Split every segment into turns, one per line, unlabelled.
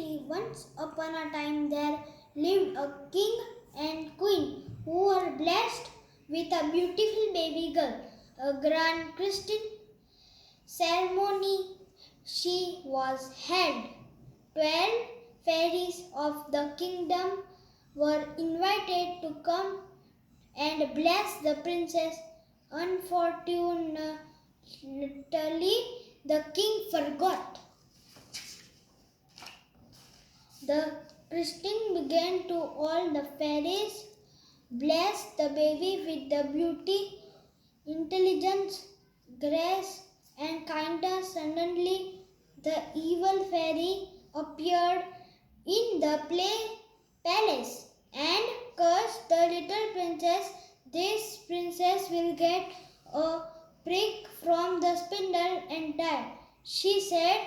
story. Once upon a time there lived a king and queen who were blessed with a beautiful baby girl. A grand christening ceremony she was held. 12 fairies of the kingdom were invited to come and bless the princess. Unfortunately, the king forgot. The christening began to all the fairies blessed the baby with the beauty, intelligence, grace, and kindness. Suddenly, the evil fairy appeared in the palace and cursed the little princess. This princess will get a prick from the spindle and die, she said.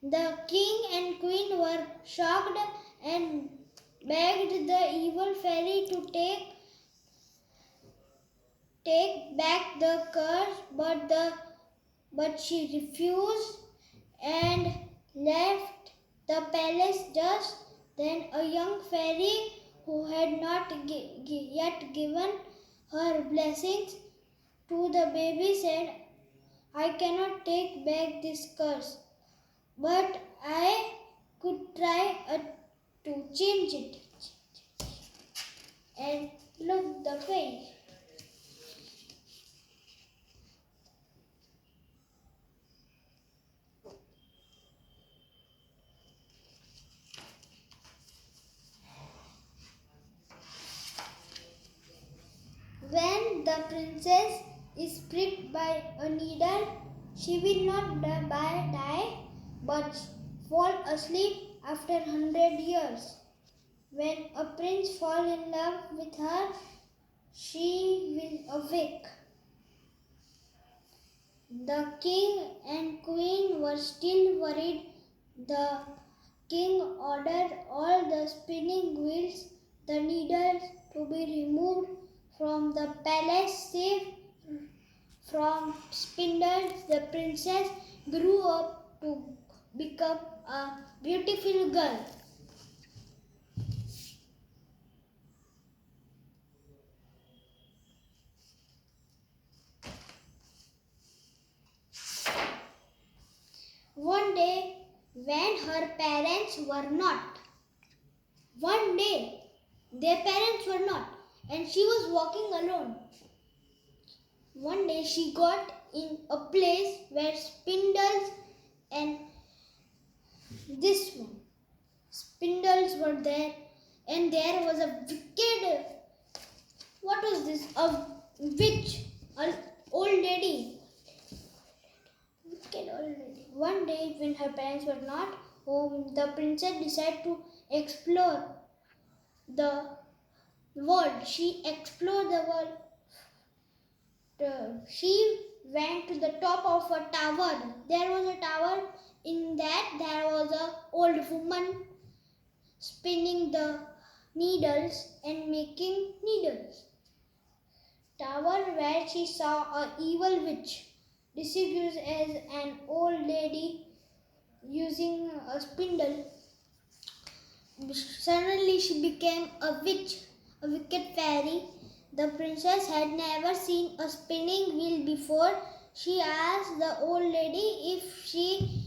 The king and queen were shocked and begged the evil fairy to take back the curse, but she refused and left the palace. Just then a young fairy who had not yet given her blessings to the baby said, I cannot take back this curse, but I could try to change it. And look the way. When the princess is pricked by a needle, she will not die but fall asleep after 100 years. When a prince falls in love with her, she will awake. The king and queen were still worried. The king ordered all the spinning wheels, the needles to be removed from the palace. Safe from spindles, the princess grew up to become a beautiful girl. One day, when her parents were not, one day their parents were not, and she was walking alone. One day she got in a place where spindles and spindles were there, and there was a wicked, what was this? A witch, an old lady. Wicked old lady. One day when her parents were not home, the princess decided to explore the world. She explored the world. She went to the top of a tower. There was a tower. In that there was an old woman spinning the needles and making needles. Tower where she saw a evil witch disguised as an old lady using a spindle. Suddenly she became a witch, a wicked fairy. The princess had never seen a spinning wheel before. She asked the old lady if she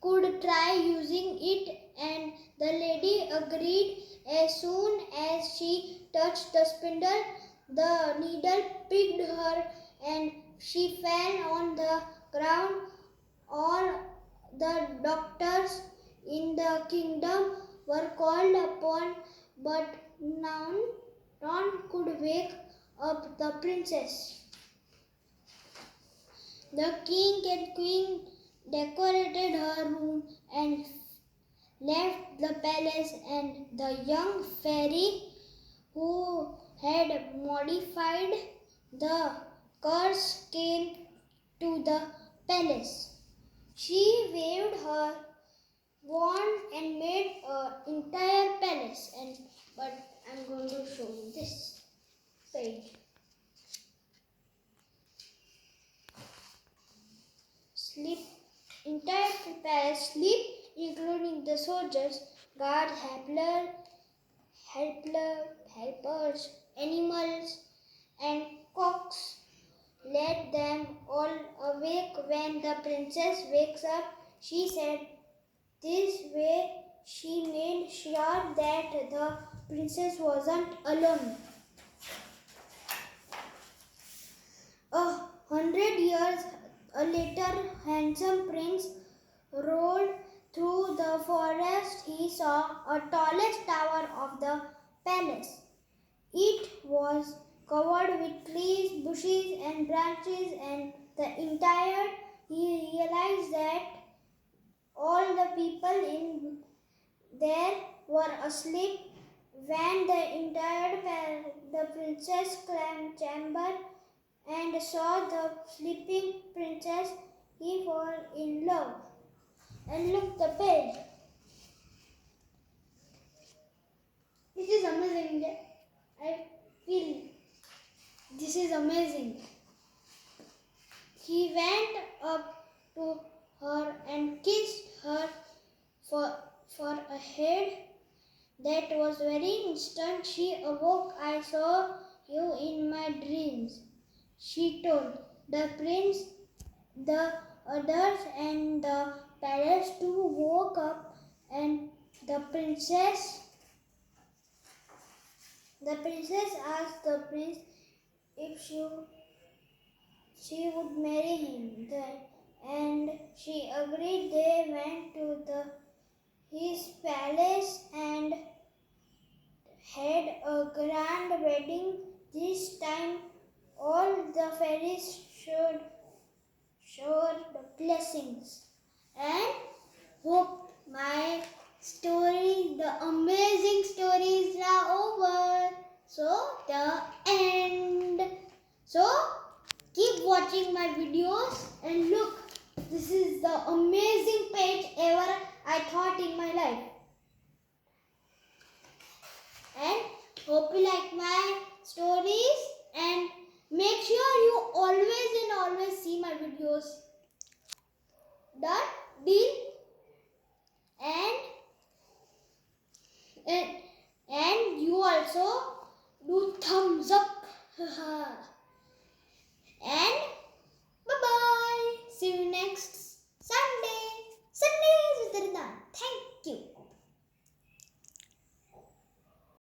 could try using it, and the lady agreed. As soon as she touched the spindle, the needle pricked her and she fell on the ground. All the doctors in the kingdom were called upon, but none could wake up the princess. The king and queen decorated her room and left the palace, and the young fairy who had modified the curse came to the palace. She waved her wand and made an entire palace. But I'm going to show you this page. Entire palace sleep including the soldiers, guards, helpers, animals, and cocks. Let them all awake. When the princess wakes up, she said, this way she made sure that the princess wasn't alone. 100 years later, handsome prince rode through the forest. He saw a tallest tower of the palace. It was covered with trees, bushes, and branches, and he realized that all the people in there were asleep. When the entered the princess' chamber and saw the sleeping princess, he fell in love. And look the page. This is amazing. I feel this is amazing. He went up to her and kissed her for a head that was very instant. She awoke. I saw you in my dreams, she told the prince. The others and the palace too woke up, and the princess asked the prince if she would marry him, and she agreed. They went to his palace and had a grand wedding. This time all the fairies showed blessings. And hope my story, the amazing stories are over. So the end. So keep watching my videos and look, this is the amazing page ever I thought in my life. And hope you like my stories, and make sure you always see my videos. Done? Deal?